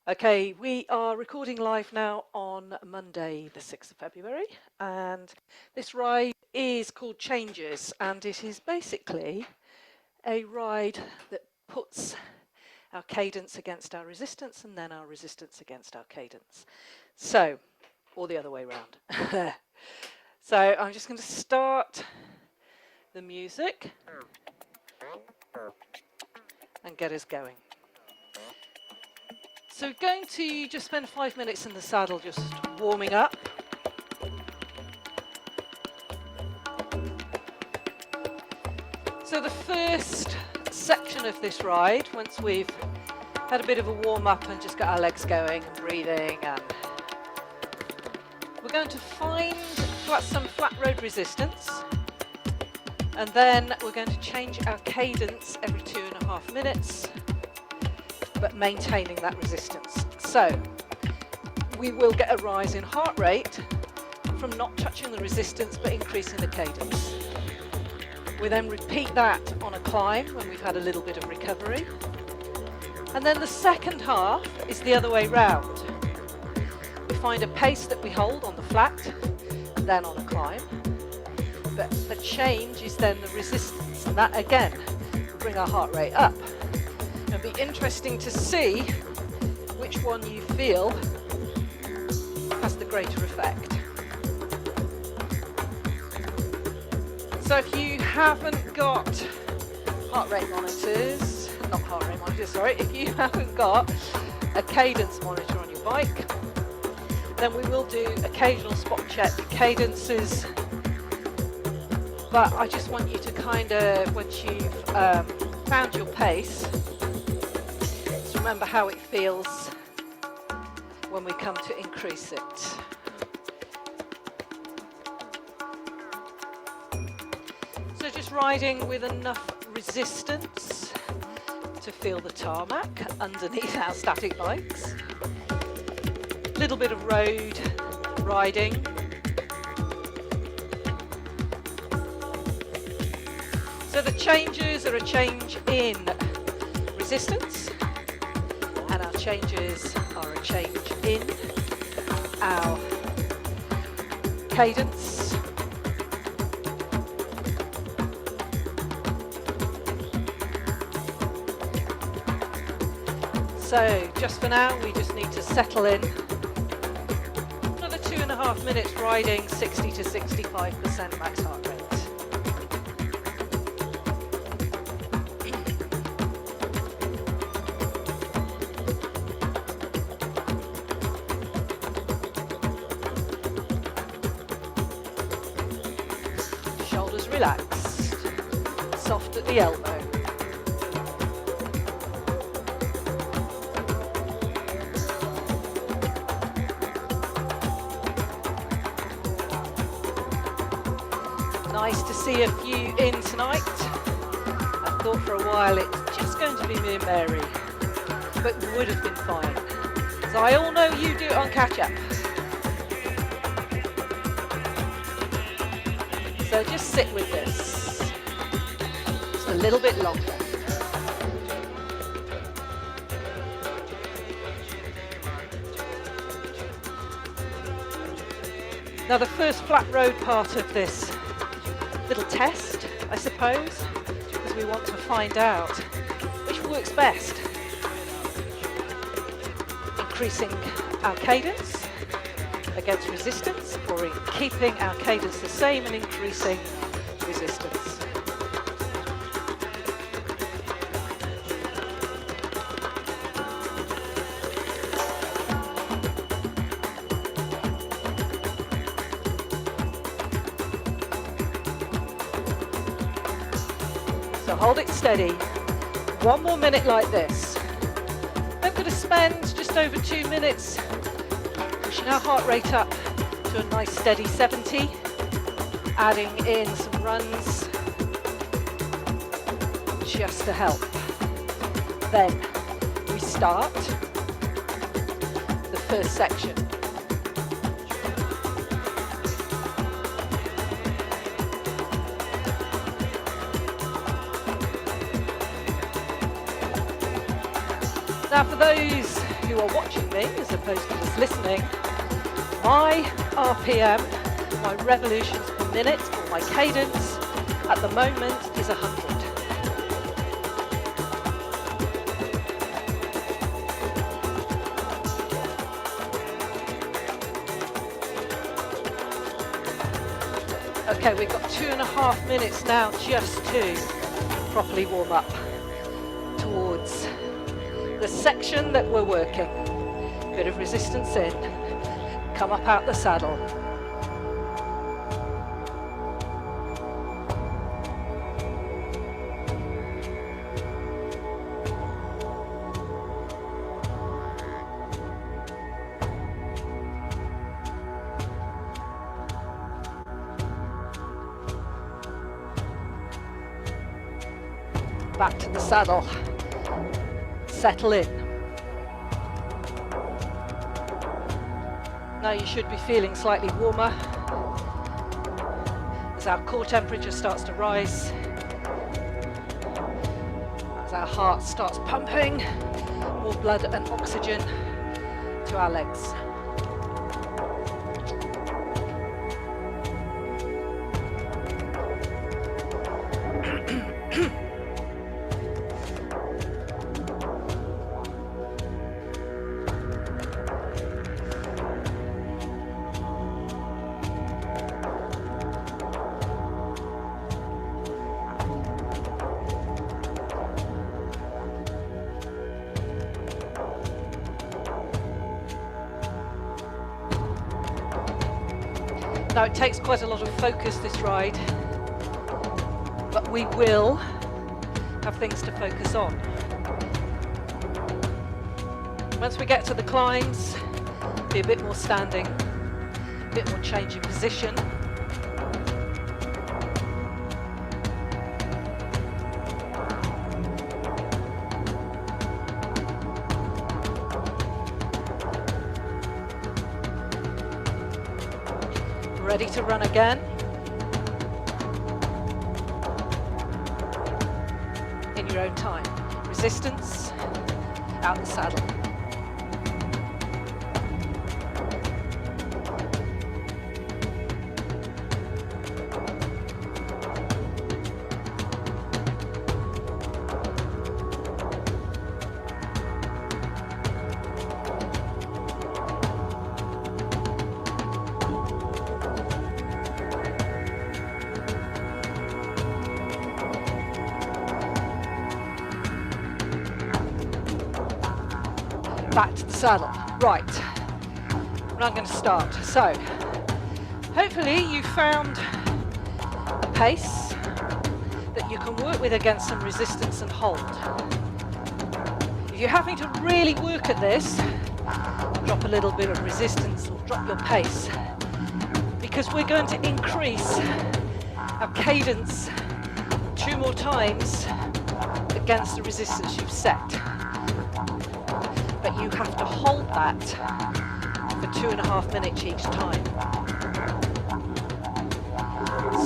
Okay, we are recording live now on Monday, the 6th of February, and this ride is called Changes, and it is basically a ride that puts our cadence against our resistance and then our resistance against our cadence. So, or the other way around. So I'm just going to start the music and get us going. So we're going to just spend 5 minutes in the saddle just warming up. So the first section of this ride, once we've had a bit of a warm up and just got our legs going and breathing, and we're going to find some flat road resistance, and then we're going to change our cadence every 2.5 minutes, but maintaining that resistance. So we will get a rise in heart rate from not touching the resistance but increasing the cadence. We then repeat that on a climb when we've had a little bit of recovery. And then the second half is the other way round. We find a pace that we hold on the flat and then on a climb. But the change is then the resistance, and that again will bring our heart rate up. It'll be interesting to see which one you feel has the greater effect. So if you haven't got if you haven't got a cadence monitor on your bike, then we will do occasional spot check cadences. But I just want you to kind of, once you've found your pace, just remember how it feels when we come to increase it. So just riding with enough resistance to feel the tarmac underneath our static bikes. A little bit of road riding. So the changes are a change in resistance, and our changes are a change in our cadence. So just for now, we just need to settle in. Another 2.5 minutes riding 60 to 65% max heart rate. Shoulders relaxed, soft at the elbow. Nice to see a few in tonight. I thought for a while it's just going to be me and Mary, but would have been fine. So I all know you do it on catch up. So just sit with this just a little bit longer. Now the first flat road part of this little test, I suppose, because we want to find out which works best. Increasing our cadence against resistance, or in keeping our cadence the same and increasing resistance. So hold it steady. 1 more minute like this. I'm going to spend just over 2 minutes pushing our heart rate up to a nice steady 70, adding in some runs just to help. Then we start the first section. Now for those who are watching me as opposed to just listening, my RPM, my revolutions per minute, or my cadence at the moment is 100. Okay, we've got 2.5 minutes now just to properly warm up towards the section that we're working. Bit of resistance in, come up out the saddle. Back to the saddle, settle in. Now you should be feeling slightly warmer as our core temperature starts to rise, as our heart starts pumping more blood and oxygen to our legs. Now it takes quite a lot of focus, this ride, but we will have things to focus on. Once we get to the climbs, be a bit more standing, a bit more change in position. Ready to run again. In your own time. Resistance, out the saddle. Back to the saddle. Right, I'm going to start. So, hopefully you found a pace that you can work with against some resistance and hold. If you're having to really work at this, drop a little bit of resistance or drop your pace, because we're going to increase our cadence 2 more times against the resistance you've set. But you have to hold that for 2.5 minutes each time.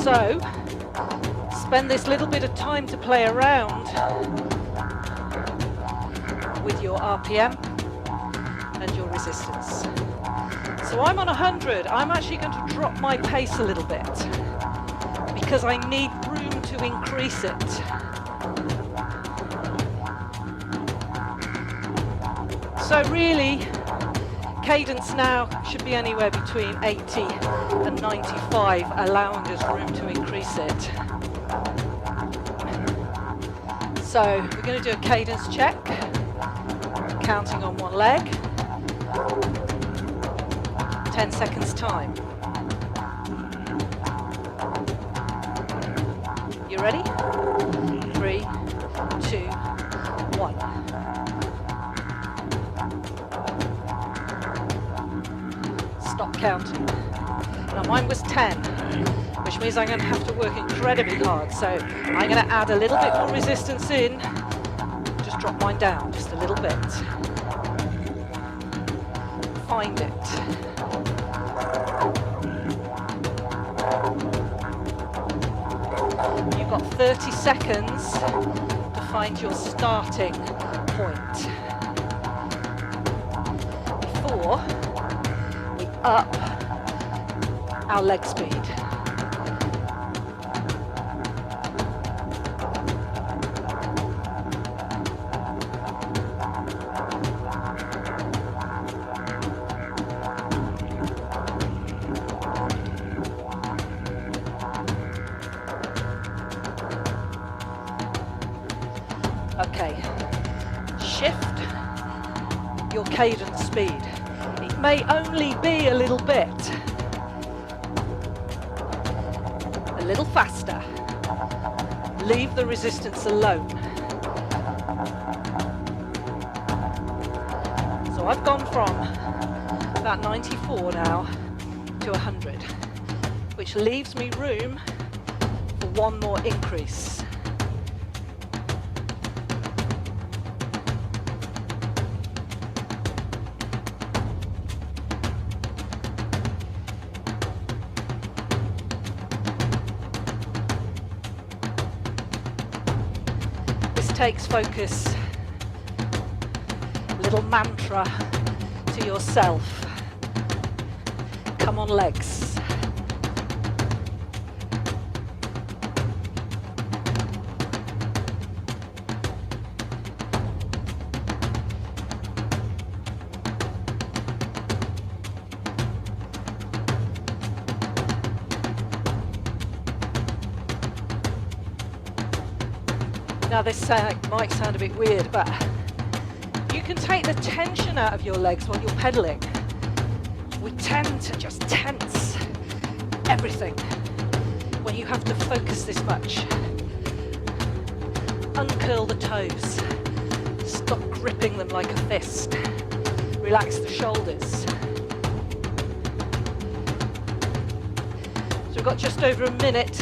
So, spend this little bit of time to play around with your RPM and your resistance. So I'm on 100. I'm actually going to drop my pace a little bit because I need room to increase it. So really, cadence now should be anywhere between 80 and 95, allowing us room to increase it. So we're going to do a cadence check, counting on one leg, 10 seconds time. You ready? 3, 2, 1. Stop counting. Now mine was 10, which means I'm going to have to work incredibly hard. So I'm going to add a little bit more resistance in. Just drop mine down just a little bit. Find it. You've got 30 seconds to find your starting point. up our leg speed. Okay, shift your cadence speed. It may only be a little bit. A little faster. Leave the resistance alone. So I've gone from about 94 now to 100, which leaves me room for one more increase. Takes focus, little mantra to yourself. Come on, legs. Now this might sound a bit weird, but you can take the tension out of your legs while you're pedaling. We tend to just tense everything when you have to focus this much. Uncurl the toes. Stop gripping them like a fist. Relax the shoulders. So we've got just over a minute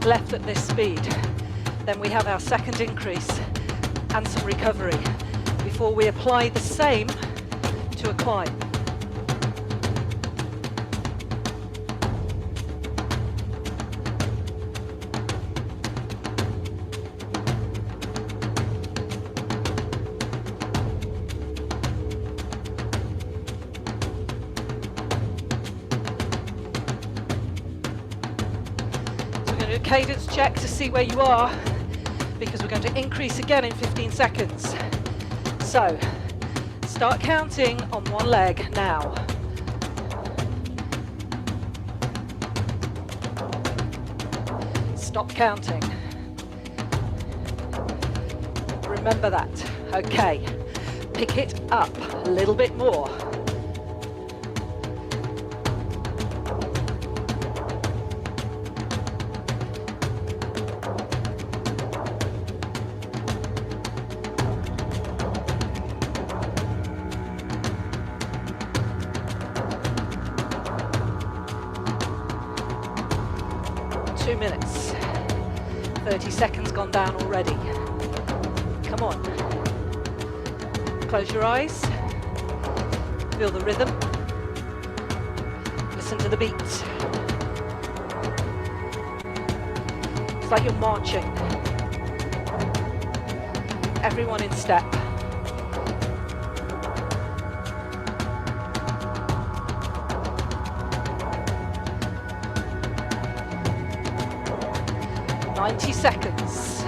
left at this speed. Then we have our second increase and some recovery before we apply the same to a climb. So we're going to do a cadence check to see where you are, because we're going to increase again in 15 seconds. So, start counting on one leg now. Stop counting. Remember that. Okay, pick it up a little bit more. Minutes. 30 seconds gone down already. Come on. Close your eyes. Feel the rhythm. Listen to the beat. It's like you're marching. Everyone in step. Seconds.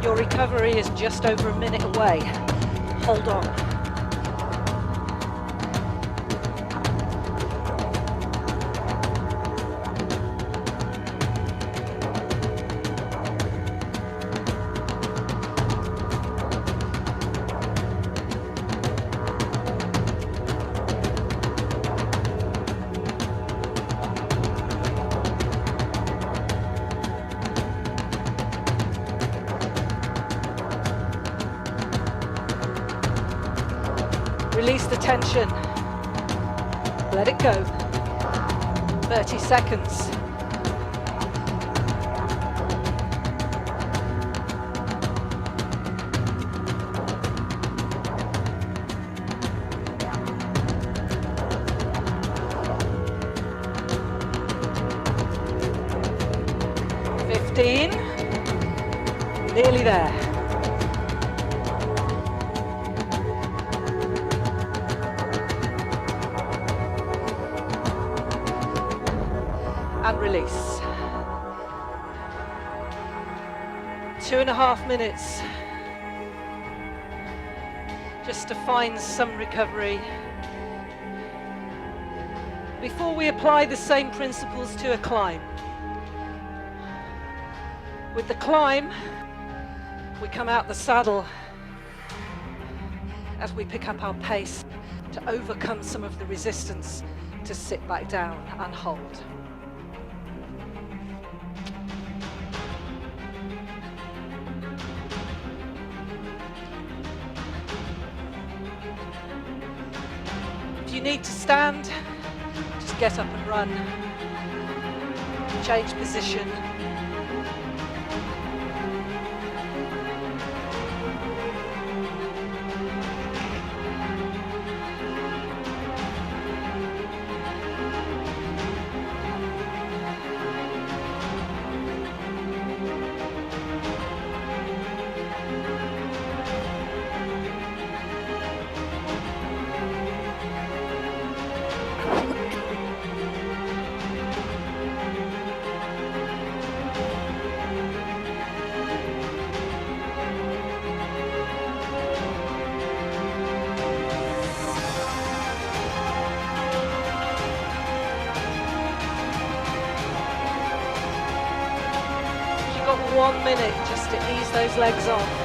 Your recovery is just over a minute away. Hold on. Release the tension. Let it go. 30 seconds. Nearly there. And release. 2.5 minutes. Just to find some recovery. Before we apply the same principles to a climb. With the climb, we come out the saddle as we pick up our pace to overcome some of the resistance to sit back down and hold. If you need to stand, just get up and run. Change position. Got 1 minute just to ease those legs off.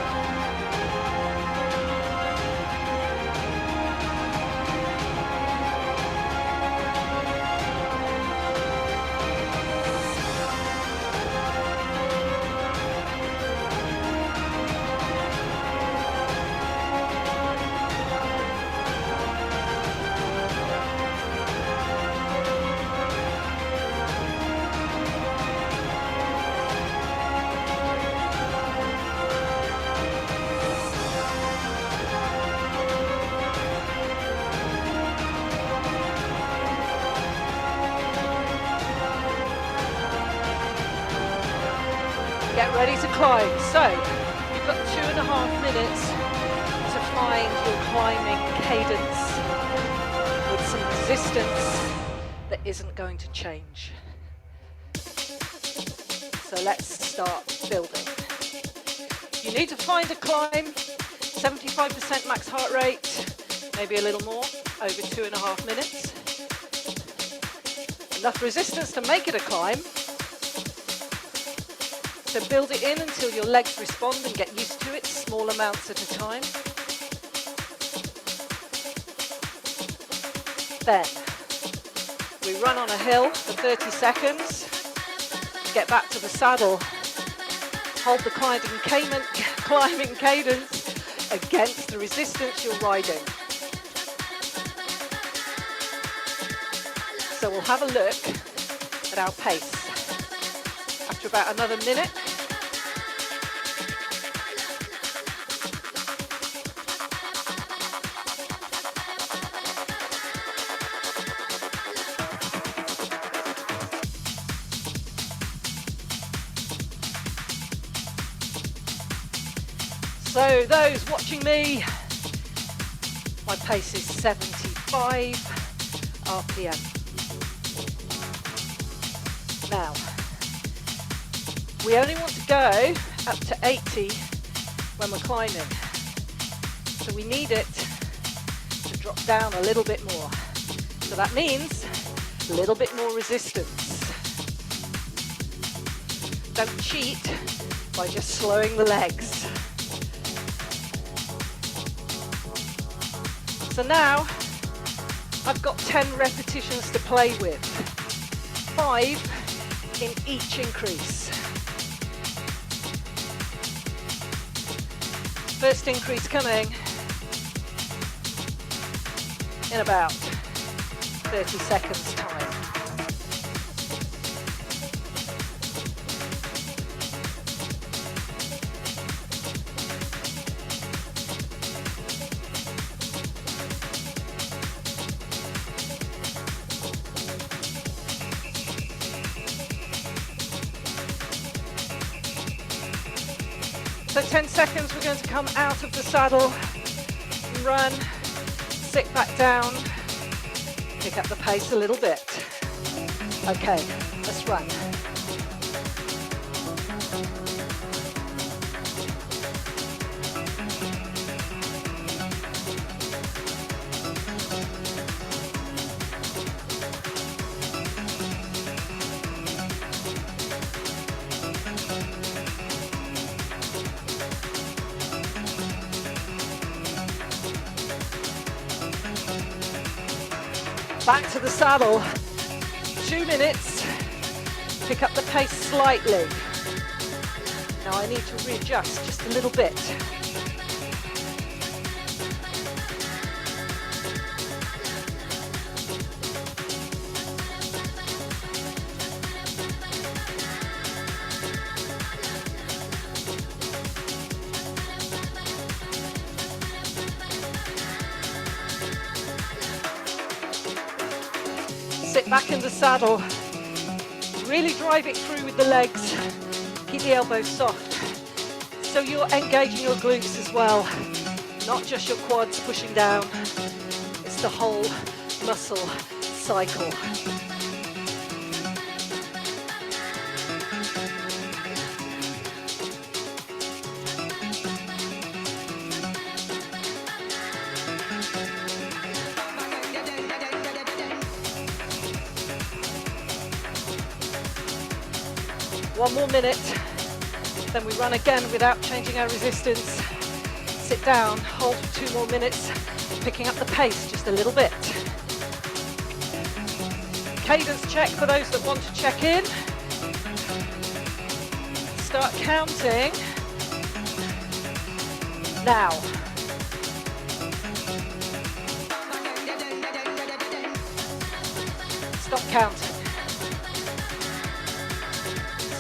Get ready to climb. So, you've got 2.5 minutes to find your climbing cadence with some resistance that isn't going to change. So let's start building. You need to find a climb, 75% max heart rate, maybe a little more, over 2.5 minutes. Enough resistance to make it a climb. So build it in until your legs respond and get used to it, small amounts at a time. Then we run on a hill for 30 seconds, get back to the saddle, hold the climbing cadence against the resistance you're riding. So we'll have a look at our pace. After about another minute. So those watching me, my pace is 75 RPM. Now, we only want to go up to 80 when we're climbing. So we need it to drop down a little bit more. So that means a little bit more resistance. Don't cheat by just slowing the legs. So now I've got 10 repetitions to play with, 5 in each increase. First increase coming in about 30 seconds time. So 10 seconds, we're going to come out of the saddle, run, sit back down, pick up the pace a little bit. Okay, let's run. Back to the saddle, 2 minutes, pick up the pace slightly. Now I need to readjust just a little bit. Sit back in the saddle, really drive it through with the legs, keep the elbows soft, so you're engaging your glutes as well, not just your quads pushing down, it's the whole muscle cycle. One more minute, then we run again without changing our resistance. Sit down, hold for 2 more minutes, picking up the pace just a little bit. Cadence check for those that want to check in. Start counting. Now. Stop counting.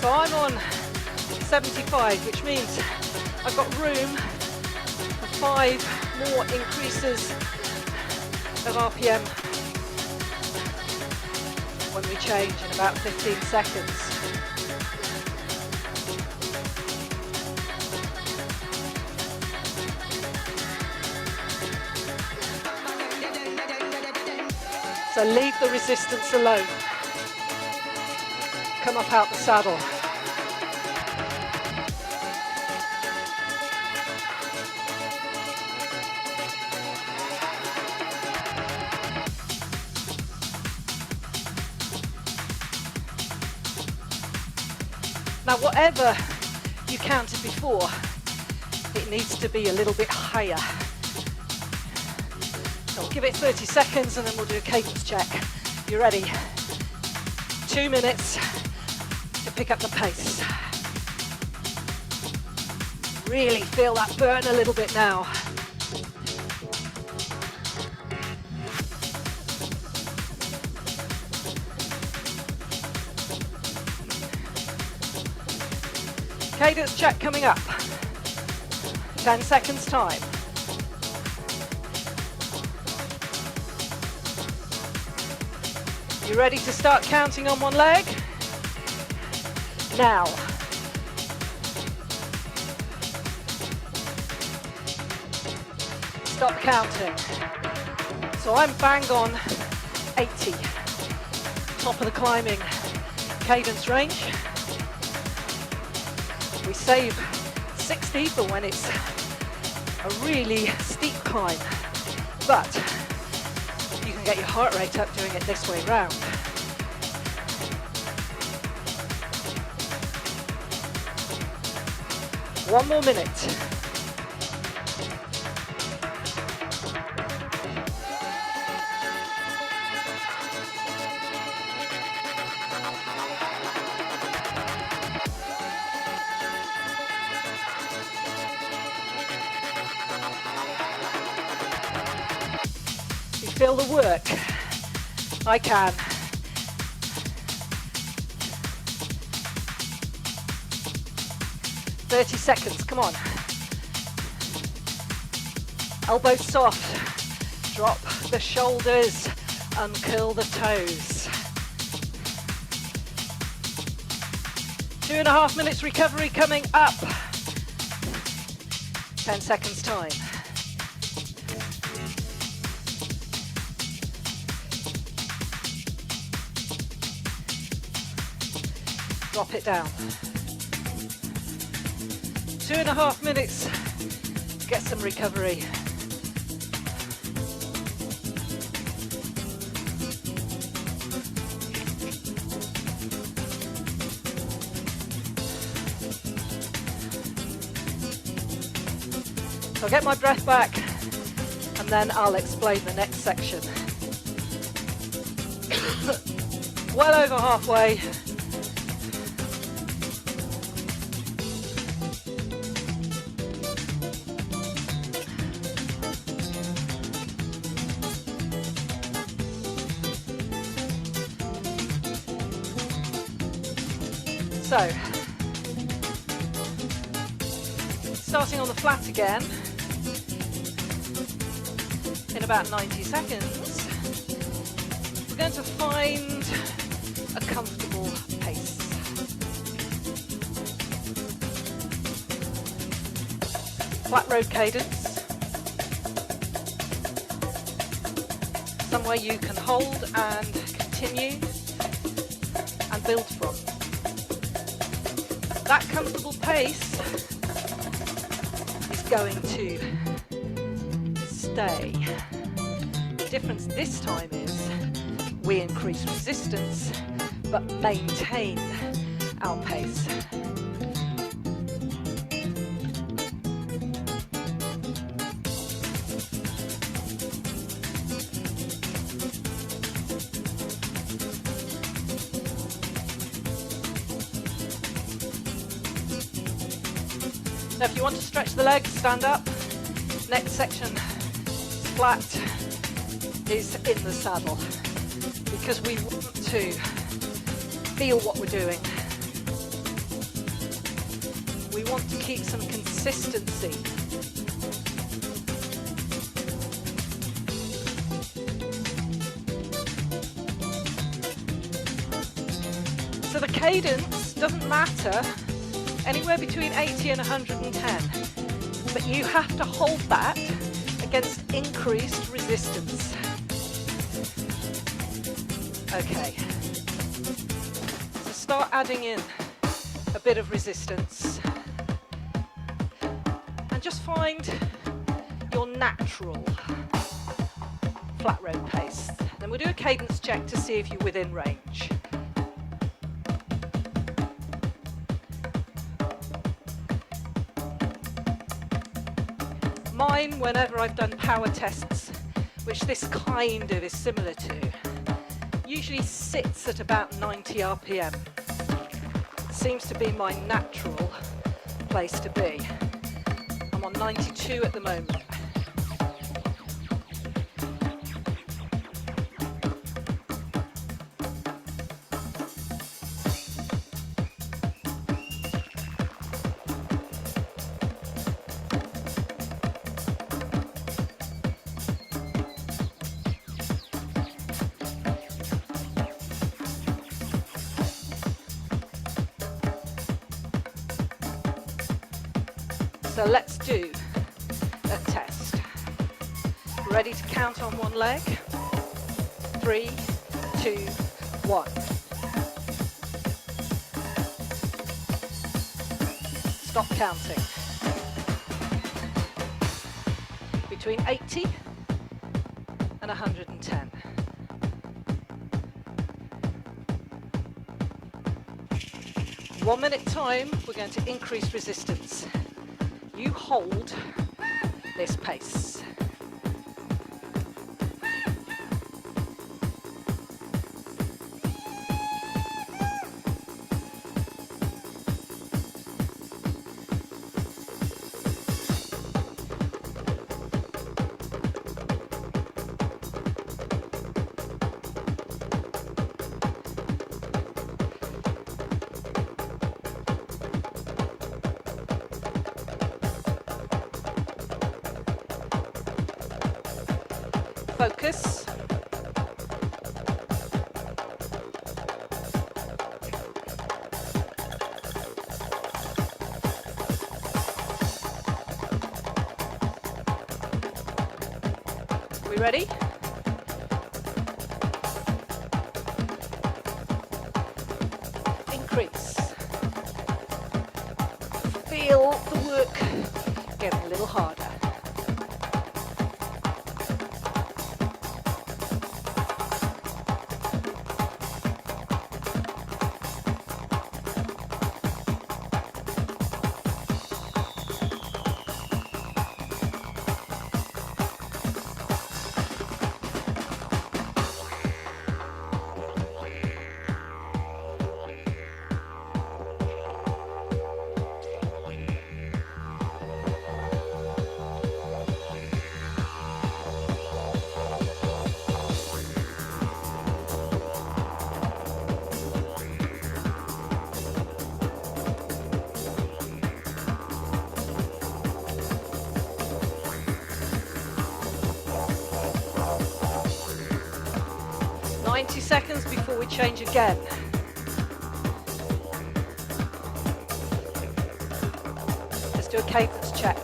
So I'm on 75, which means I've got room for 5 more increases of RPM when we change in about 15 seconds. So leave the resistance alone. Come up out the saddle. Now, whatever you counted before, it needs to be a little bit higher. So we'll give it 30 seconds and then we'll do a cadence check. You ready? 2 minutes to pick up the pace. Really feel that burn a little bit now. Cadence check coming up. 10 seconds time. You ready to start counting on one leg? Now. Stop counting. So I'm bang on 80. Top of the climbing cadence range. We save 60 for when it's a really steep climb, but you can get your heart rate up doing it this way round. One more minute. Feel the work. I can. "30 seconds, come on. Elbows soft. Drop the shoulders, uncurl the toes. 2.5 minutes recovery coming up. 10 seconds time. Drop it down. 2.5 minutes. Get some recovery. So I'll get my breath back and then I'll explain the next section. Well over halfway. So, starting on the flat again, in about 90 seconds, we're going to find a comfortable pace. Flat road cadence, somewhere you can hold and continue and build from. That comfortable pace is going to stay. The difference this time is we increase resistance but maintain our pace. Now if you want to stretch the legs, stand up. Next section, flat, is in the saddle because we want to feel what we're doing. We want to keep some consistency. So the cadence doesn't matter, anywhere between 80 and 110, but you have to hold that against increased resistance. Okay, so start adding in a bit of resistance and just find your natural flat road pace. Then we'll do a cadence check to see if you're within range. Mine, whenever I've done power tests, which this kind of is similar to, usually sits at about 90 RPM. Seems to be my natural place to be. I'm on 92 at the moment. So let's do a test. Ready to count on one leg? 3, 2, 1. Stop counting. Between 80 and 110. One minute time, we're going to increase resistance. You hold this pace. Focus. ready? Increase. Feel the work getting a little harder. Seconds before we change again. Let's do a cadence check.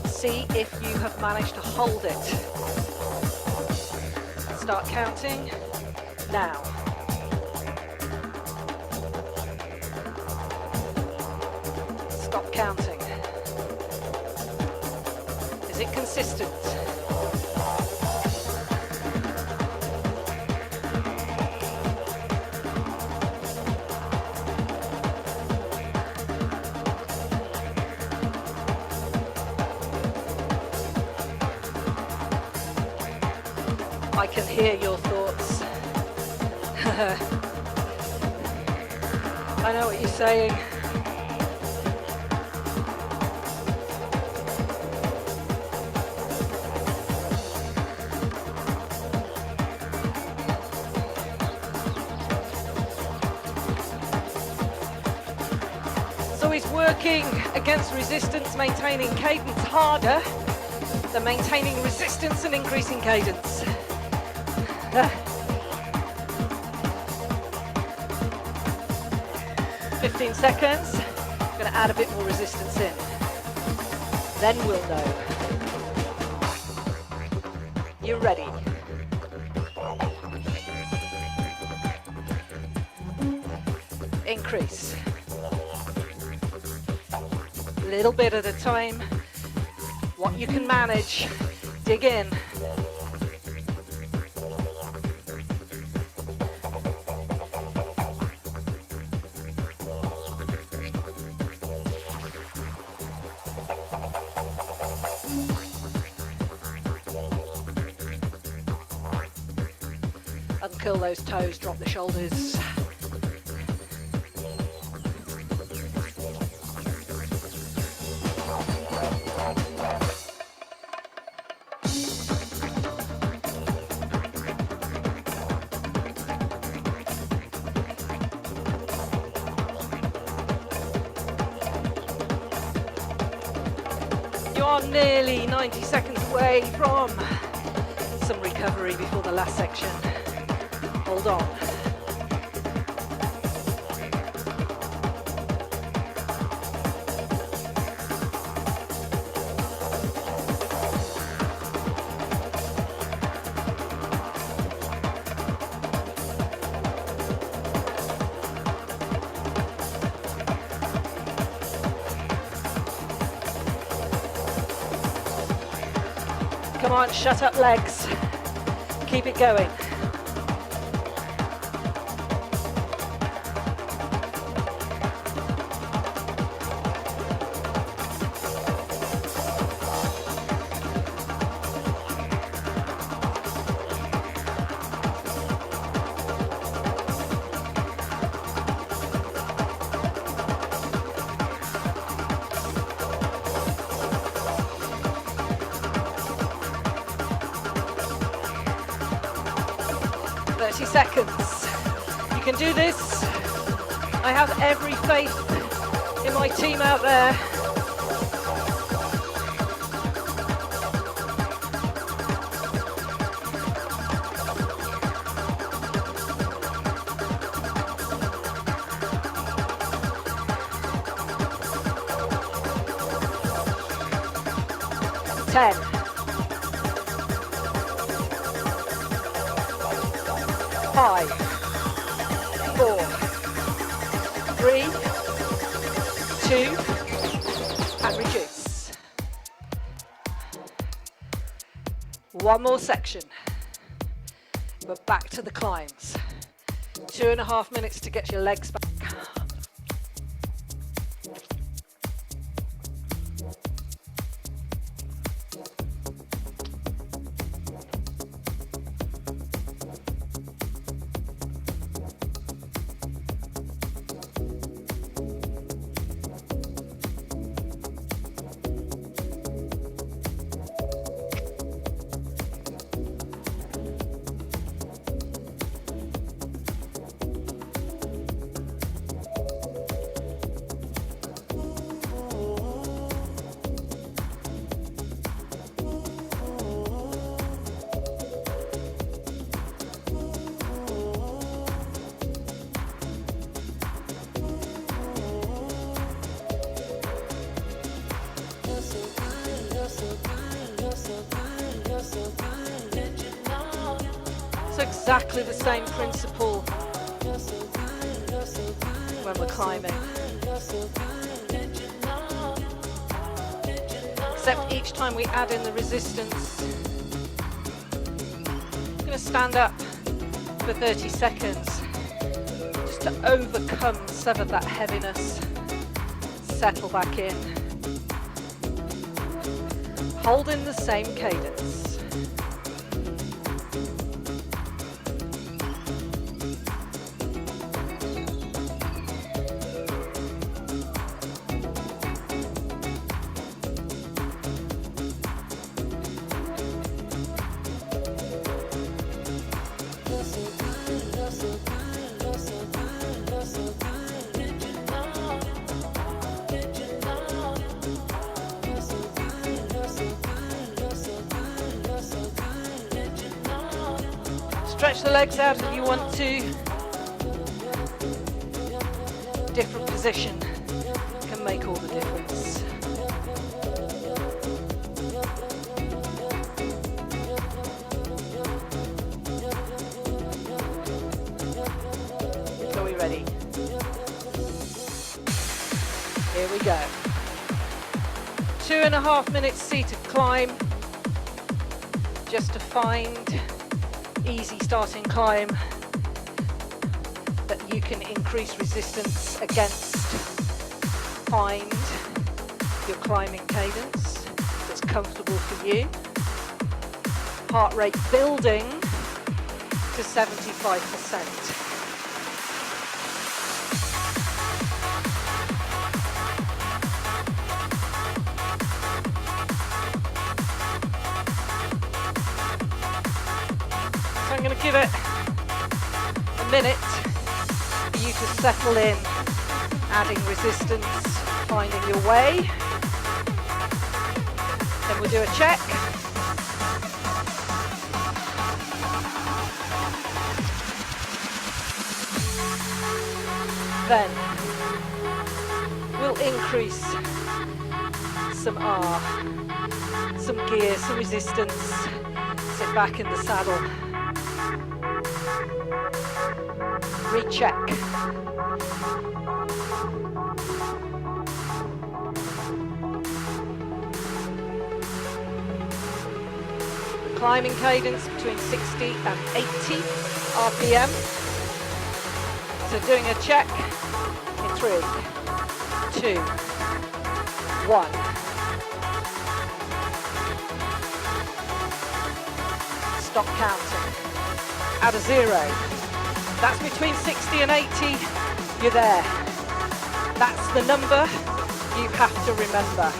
See if you have managed to hold it. Start counting now. Stop counting. Is it consistent? I can hear your thoughts. I know what you're saying. So he's working against resistance, maintaining cadence harder than maintaining resistance and increasing cadence. 15 seconds. I'm going to add a bit more resistance in. Then we'll know. You're ready. Increase. Little bit at a time. What you can manage. Dig in. Uncurl those toes, drop the shoulders. You're nearly 90 seconds away from some recovery before the last section. Hold on. Come on, shut up legs. Keep it going. Seconds. You can do this. I have every faith in my team out there. Ten. 5, 4, 3, 2, and reduce. One more section. We're back to the climbs. 2.5 minutes to get your legs back. Exactly the same principle when we're climbing, except each time we add in the resistance, I'm going to stand up for 30 seconds just to overcome some of that heaviness, settle back in, holding the same cadence. Stretch the legs out if you want to. Different position can make all the difference. Are we ready? Here we go. 2.5 minutes seated climb, just to find easy starting climb that you can increase resistance against. Find your climbing cadence that's comfortable for you. Heart rate building to 75%. I'm going to give it a minute for you to settle in, adding resistance, finding your way. Then we'll do a check. Then we'll increase some R, some gear, some resistance. Sit back in the saddle. Recheck. The climbing cadence between 60 and 80 RPM. So doing a check in 3, 2, 1. Stop counting. Add a 0. That's between 60 and 80, you're there. That's the number you have to remember.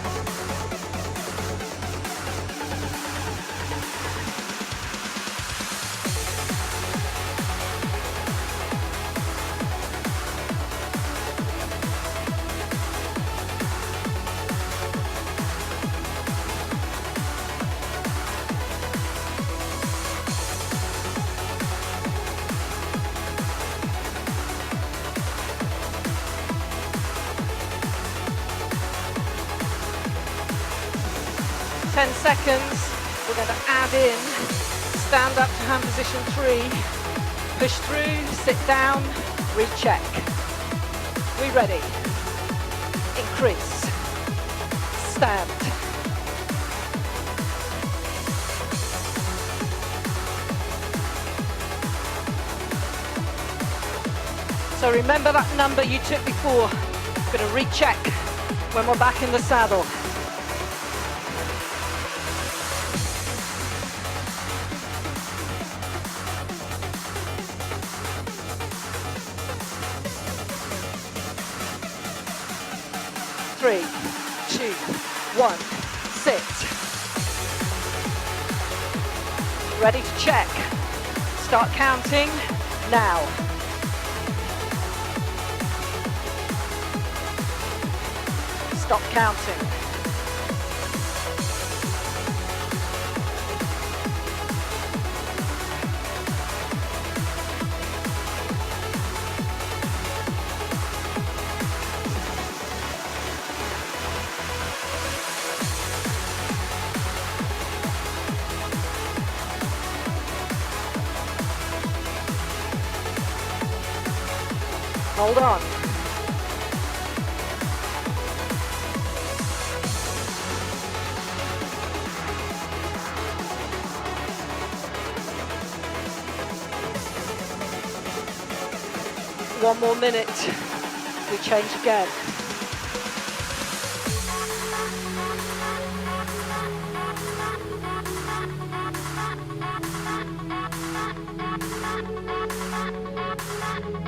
Seconds, we're going to add in stand up to hand position 3, Push through, sit down, recheck. We ready? Increase. Stand. So remember that number you took before. We're going to recheck when we're back in the saddle. Three, two, one, sit. Ready to check. Start counting now. Stop counting. Hold on. One more minute. We change again.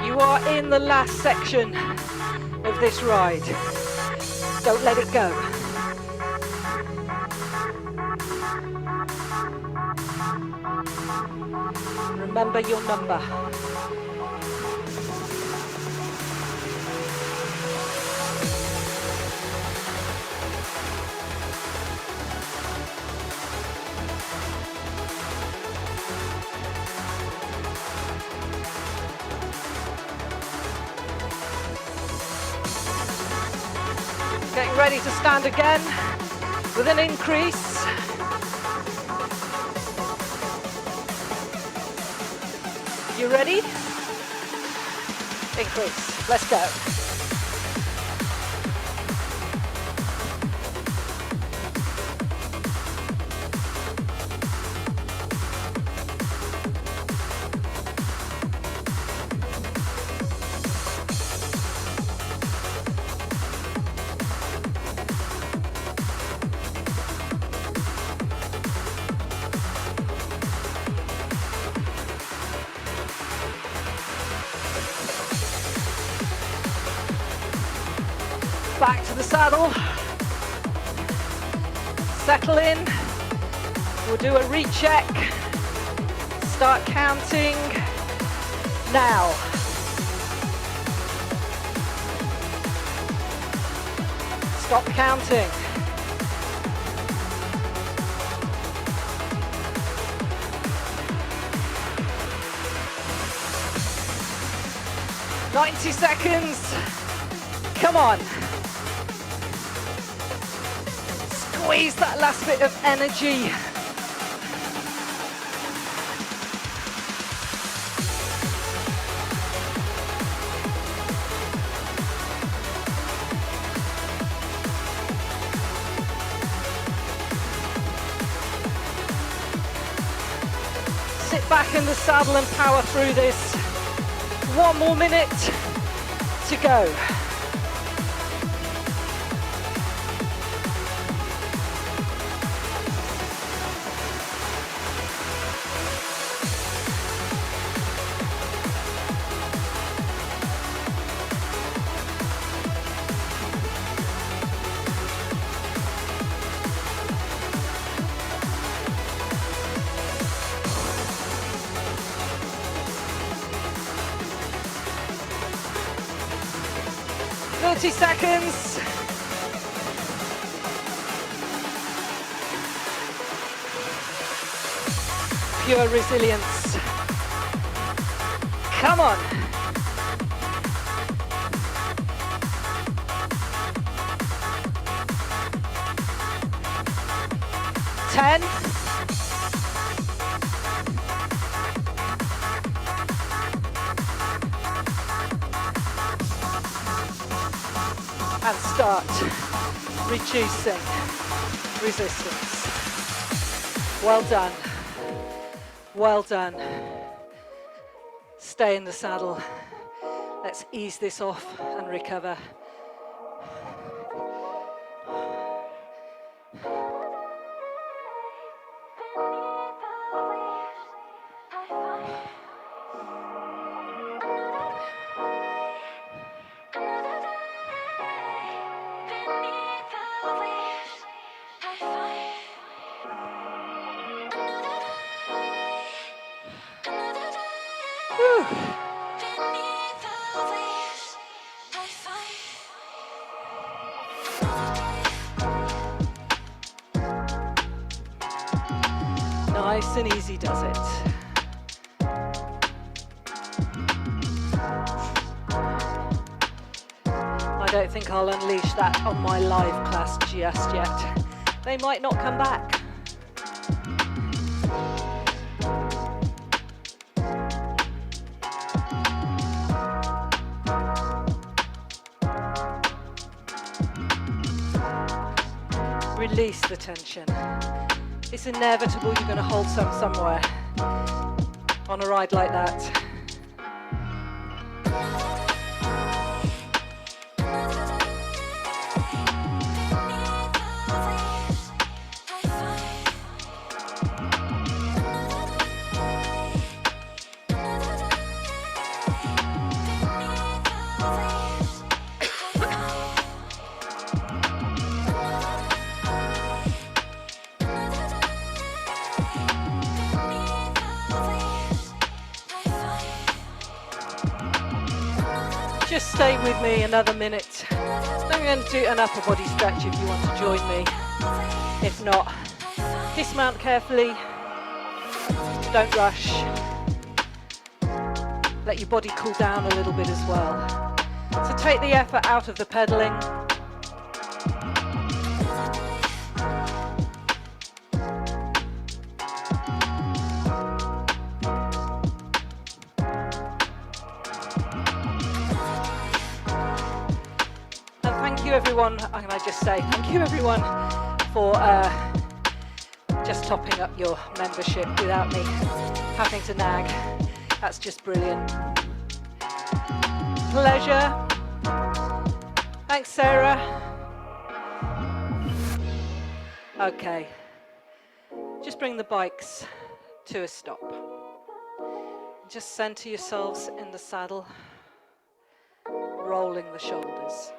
You are in the last section of this ride. Don't let it go. Remember your number. Getting ready to stand again with an increase. You ready? Increase. Let's go. Back to the saddle. Settle in. We'll do a recheck. Start counting now. Stop counting. "90 seconds. Come on. Squeeze that last bit of energy. Sit back in the saddle and power through this. One more minute to go. Seconds. Pure resilience. Come on. 10. and start reducing resistance. Well done. Well done. Stay in the saddle. Let's ease this off and recover. Nice and easy does it. I don't think I'll unleash that on my live class just yet. They might not come back. Release the tension. It's inevitable you're going to hold some somewhere on a ride like that. Just stay with me another minute. I'm going to do an upper body stretch if you want to join me. If not, dismount carefully. Don't rush. Let your body cool down a little bit as well. So take the effort out of the pedaling. Everyone, I'm going to just say thank you everyone for just topping up your membership without me having to nag. That's just brilliant. Pleasure. Thanks, Sarah. Okay, just bring the bikes to a stop. Just center yourselves in the saddle, rolling the shoulders.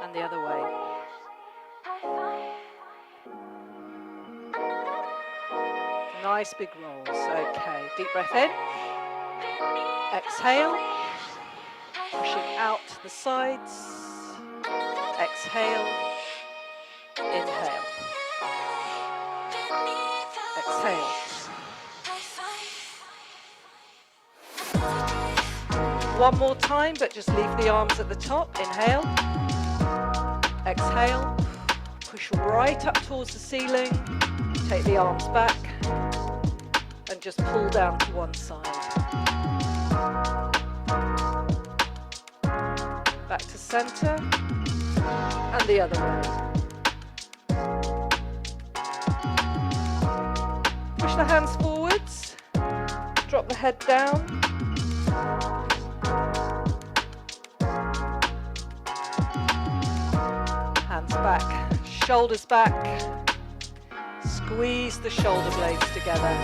And the other way. Nice big rolls. Okay, deep breath in. Exhale. Pushing out to the sides. Exhale. Inhale. Exhale. One more time, but just leave the arms at the top. Inhale. Exhale, push right up towards the ceiling, take the arms back and just pull down to one side. Back to center and the other way. Push the hands forwards, drop the head down. Back, shoulders back, squeeze the shoulder blades together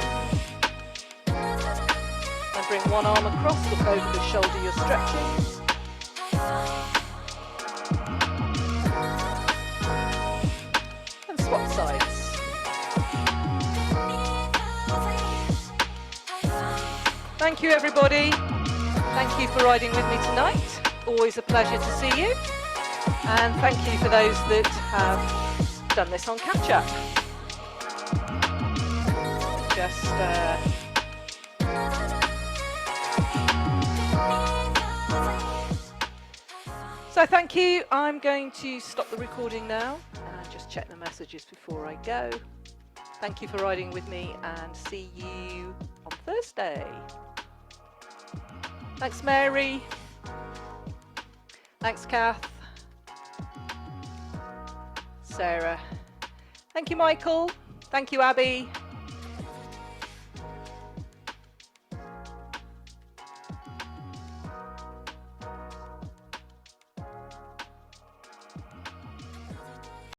and bring one arm across, look over the shoulder you're stretching. And swap sides. Thank you everybody, thank you for riding with me tonight, always a pleasure to see you. And thank you for those that have done this on catch up. So thank you. I'm going to stop the recording now and just check the messages before I go. Thank you for riding with me and see you on Thursday. Thanks, Mary. Thanks, Kath. Sarah. Thank you, Michael. Thank you, Abby.